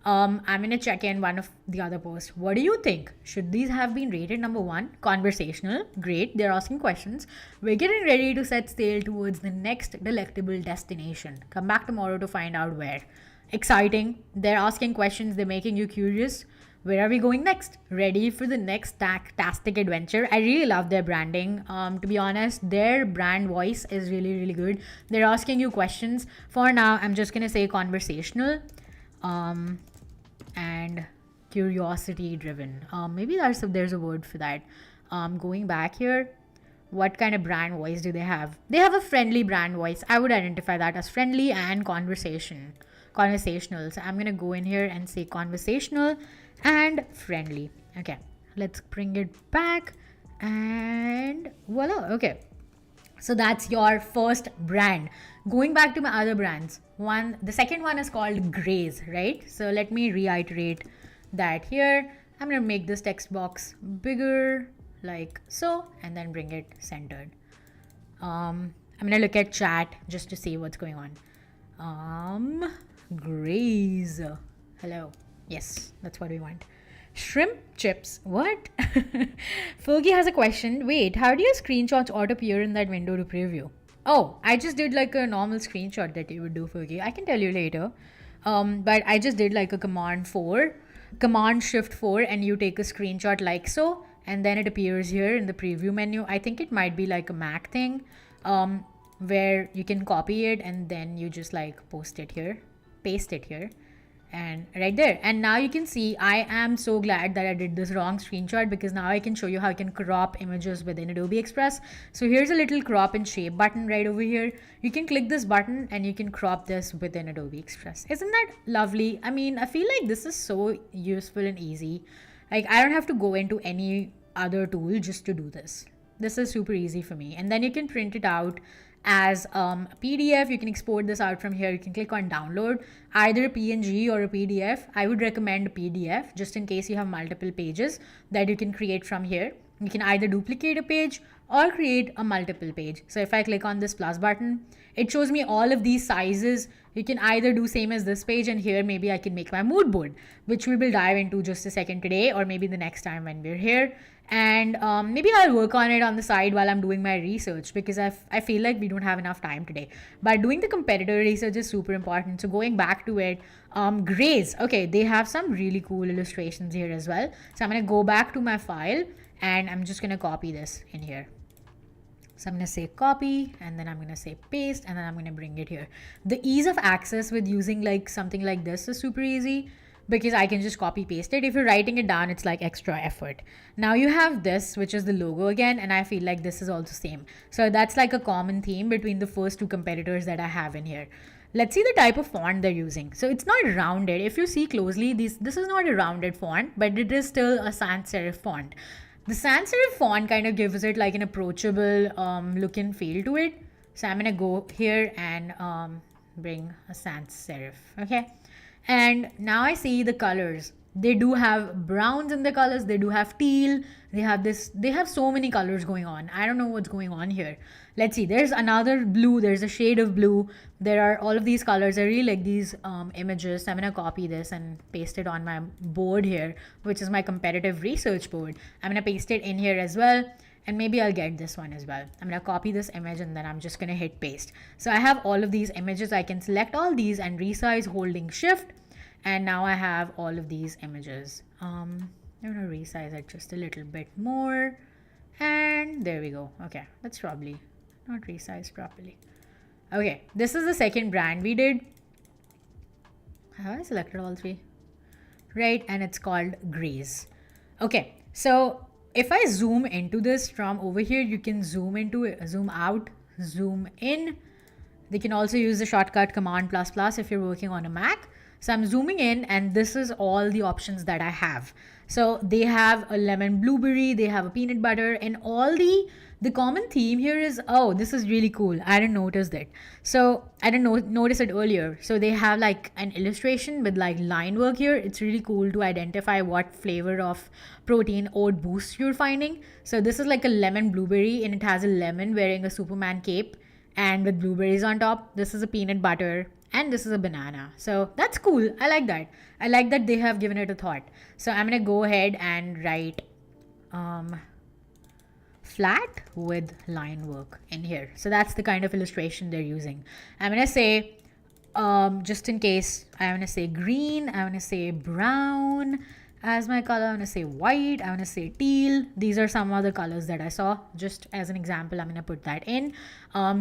I'm going to check in one of the other posts. What do you think? Should these have been rated number 1? Conversational. Great. They're asking questions. We're getting ready to set sail towards the next delectable destination. Come back tomorrow to find out where. Exciting. They're asking questions. They're making you curious. Where are we going next? Ready for the next tastic adventure. I really love their branding. To be honest, their brand voice is really, really good. They're asking you questions. For now, I'm just going to say conversational. And curiosity driven. Maybe there's a word for that. Going back here, what kind of brand voice do they have? They have a friendly brand voice. I would identify that as friendly and conversational. So I'm gonna go in here and say conversational and friendly. Okay, let's bring it back, and voila. Okay, so that's your first brand. Going back to my other brands, the second one is called Graze, right? So let me reiterate that here. I'm gonna make this text box bigger like so, and then bring it centered. I'm gonna look at chat just to see what's going on. Graze, hello. Yes, that's what we want. Shrimp chips. What? Fergie has a question. Wait, how do your screenshots auto appear in that window to preview? Oh, I just did like a normal screenshot that you would do, Fergie. I can tell you later. But I just did like a command shift 4, and you take a screenshot like so, and then it appears here in the preview menu. I think it might be like a Mac thing, where you can copy it and then you just like paste it here. And right there, and now you can see I am so glad that I did this wrong screenshot, because now I can show you how I can crop images within Adobe Express. So here's a little crop and shape button right over here. You can click this button and you can crop this within Adobe Express. Isn't that lovely? I mean, I feel like this is so useful and easy. Like, I don't have to go into any other tool just to do this. This is super easy for me. And then you can print it out as a PDF. You can export this out from here. You can click on download, either a PNG or a PDF. I would recommend a PDF just in case you have multiple pages that you can create from here. You can either duplicate a page or create a multiple page. So if I click on this plus button, it shows me all of these sizes. You can either do same as this page, and here maybe I can make my mood board, which we will dive into just a second today, or maybe the next time when we're here. And maybe I'll work on it on the side while I'm doing my research, because I feel like we don't have enough time today. But doing the competitor research is super important. So going back to it, Graze, okay, they have some really cool illustrations here as well. So I'm going to go back to my file, and I'm just going to copy this in here. So I'm going to say copy, and then I'm going to say paste, and then I'm going to bring it here. The ease of access with using like something like this is super easy, because I can just copy paste it. If you're writing it down, it's like extra effort. Now you have this, which is the logo again, and I feel like this is also same. So that's like a common theme between the first two competitors that I have in here. Let's see the type of font they're using. So it's not rounded. If you see closely, this is not a rounded font, but it is still a sans serif font. The sans serif font kind of gives it like an approachable look and feel to it. So I'm gonna go here and bring a sans serif. Okay. And now I see the colors. They do have browns in the colors. They do have teal. They have this. They have so many colors going on. I don't know what's going on here. Let's see. There's another blue. There's a shade of blue. There are all of these colors. I really like these images. I'm gonna copy this and paste it on my board here, which is my competitive research board. I'm gonna paste it in here as well. And maybe I'll get this one as well. I'm gonna copy this image and then I'm just gonna hit paste. So I have all of these images. I can select all these and resize holding shift. And now I have all of these images. I'm gonna resize it just a little bit more. And there we go. Okay, that's probably not resized properly. Okay, this is the second brand we did. Have I selected all three? Right, and it's called Graze. Okay, so if I zoom into this from over here, you can zoom into it, zoom out, zoom in. They can also use the shortcut Command++ if you're working on a Mac. So I'm zooming in and this is all the options that I have. So they have a lemon blueberry, they have a peanut butter, and all the common theme here is, oh, this is really cool. I didn't notice that. So I didn't notice it earlier. So they have like an illustration with like line work here. It's really cool to identify what flavor of protein oat boost you're finding. So this is like a lemon blueberry and it has a lemon wearing a Superman cape and with blueberries on top. This is a peanut butter. And this is a banana. So that's cool. I like that. I like that they have given it a thought. So I'm going to go ahead and write flat with line work in here. So that's the kind of illustration they're using. I'm going to say, just in case, I'm going to say green. I'm going to say brown as my color. I'm going to say white. I'm going to say teal. These are some other colors that I saw. Just as an example, I'm going to put that in.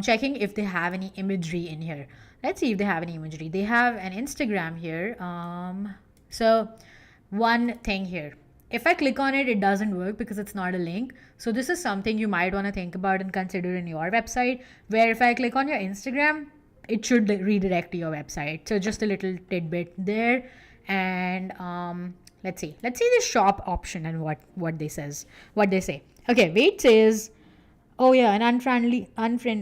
Checking if they have any imagery in here. Let's see if they have any imagery. They have an Instagram here. So one thing here. If I click on it, it doesn't work because it's not a link. So this is something you might want to think about and consider in your website, where if I click on your Instagram, it should redirect to your website. So just a little tidbit there. And let's see the shop option and what they say. Okay, wait says, oh yeah,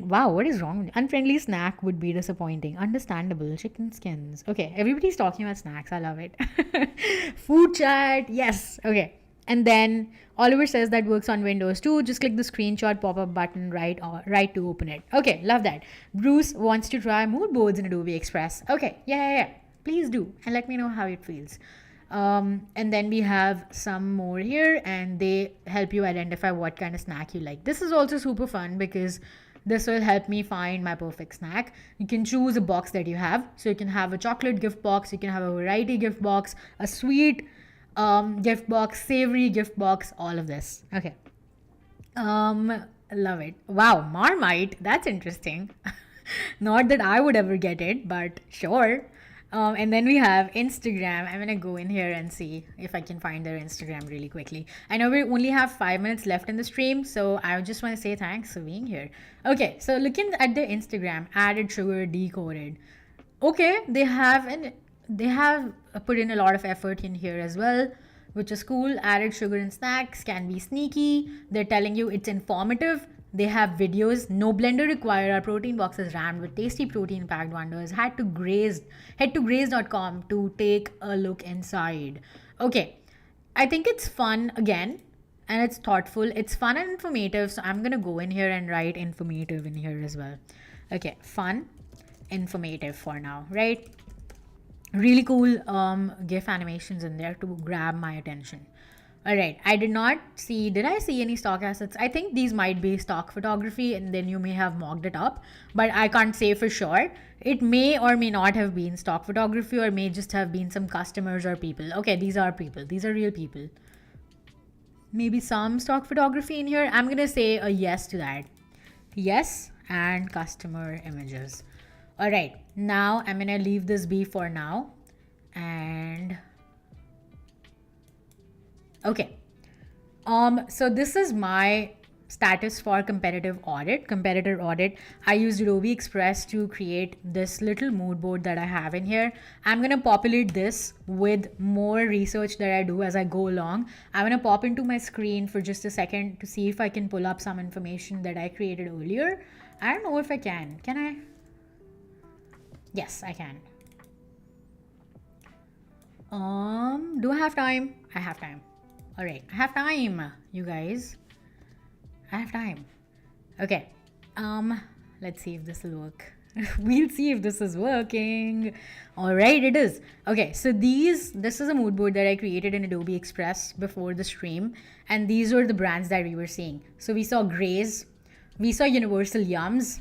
wow, what is wrong? Unfriendly snack would be disappointing. Understandable. Chicken skins. Okay, everybody's talking about snacks. I love it. Food chat. Yes. Okay. And then Oliver says that works on Windows too. Just click the screenshot pop-up button right to open it. Okay, love that. Bruce wants to try mood boards in Adobe Express. Okay, yeah. Please do. And let me know how it feels. And then we have some more here and they help you identify what kind of snack you like. This is also super fun because this will help me find my perfect snack. You can choose a box that you have. So you can have a chocolate gift box, you can have a variety gift box, a sweet gift box, savory gift box, all of this. Okay. Love it. Wow, Marmite. That's interesting. Not that I would ever get it, but sure. And then we have Instagram. I'm going to go in here and see if I can find their Instagram really quickly. I know we only have 5 minutes left in the stream, so I just want to say thanks for being here. Okay, so looking at their Instagram, added sugar, decoded. Okay, they have put in a lot of effort in here as well, which is cool. Added sugar in snacks can be sneaky. They're telling you it's informative. They have videos. No blender required. Our protein box is rammed with tasty protein-packed wonders. Head to graze.com to take a look inside. Okay, I think it's fun again, and it's thoughtful. It's fun and informative. So I'm gonna go in here and write informative in here as well. Okay, fun, informative for now, right? Really cool GIF animations in there to grab my attention. All right, did I see any stock assets? I think these might be stock photography and then you may have mocked it up, but I can't say for sure. It may or may not have been stock photography or may just have been some customers or people. Okay, these are people. These are real people. Maybe some stock photography in here. I'm going to say a yes to that. Yes, and customer images. All right, now I'm going to leave this be for now. And okay, so this is my status for competitor audit. I used Adobe Express to create this little mood board that I have in here. I'm going to populate this with more research that I do as I go along. I'm going to pop into my screen for just a second to see if I can pull up some information that I created earlier. I don't know if I can I? Yes, I can. Do I have time? I have time. All right, I have time, you guys. I have time. Okay. Um, let's see if this will work. We'll see if this is working. All right, it is. Okay, so this is a mood board that I created in Adobe Express before the stream, and these were the brands that we were seeing. So we saw Grays, we saw Universal Yums,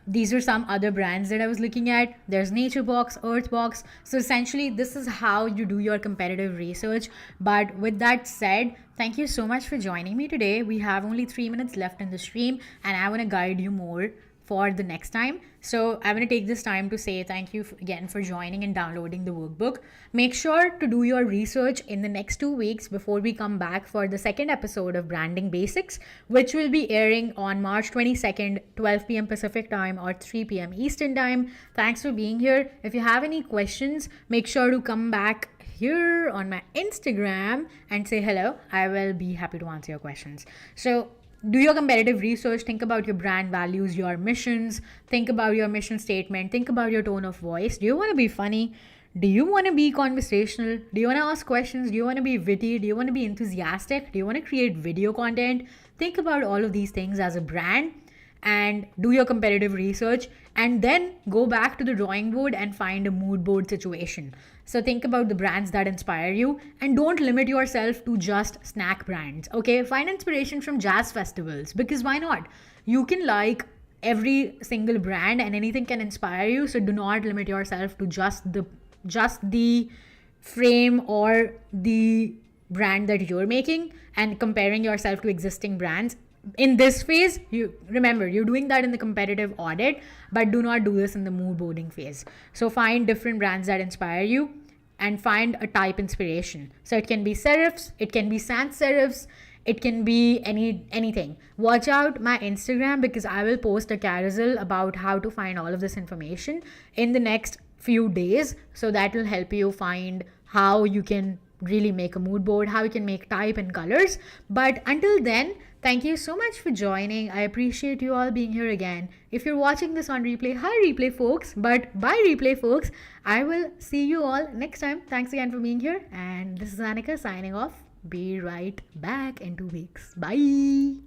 these are some other brands that I was looking at. There's Nature Box, Earth Box. So essentially, this is how you do your competitive research. But with that said, thank you so much for joining me today. We have only 3 minutes left in the stream, and I want to guide you more for the next time. So I'm going to take this time to say thank you again for joining and downloading the workbook. Make sure to do your research in the next 2 weeks before we come back for the second episode of Branding Basics, which will be airing on March 22nd, 12 p.m. Pacific time or 3 p.m. Eastern time. Thanks for being here. If you have any questions, make sure to come back here on my Instagram and say hello. I will be happy to answer your questions. So do your competitive research, think about your brand values, your missions, think about your mission statement, think about your tone of voice. Do you want to be funny? Do you want to be conversational? Do you want to ask questions? Do you want to be witty? Do you want to be enthusiastic? Do you want to create video content? Think about all of these things as a brand and do your competitive research, and then go back to the drawing board and find a mood board situation. So think about the brands that inspire you and don't limit yourself to just snack brands. Okay, find inspiration from jazz festivals, because why not? You can like every single brand and anything can inspire you. So do not limit yourself to just the frame or the brand that you're making and comparing yourself to existing brands. In this phase, you remember you're doing that in the competitive audit, but do not do this in the mood boarding phase. So find different brands that inspire you and find a type inspiration. So it can be serifs, it can be sans serifs, it can be anything. Watch out my Instagram, because I will post a carousel about how to find all of this information in the next few days. So that will help you find how you can really make a mood board, how you can make type and colors. But until then, thank you so much for joining. I appreciate you all being here again. If you're watching this on replay, hi replay folks, but bye replay folks. I will see you all next time. Thanks again for being here. And this is Anika signing off. Be right back in 2 weeks. Bye.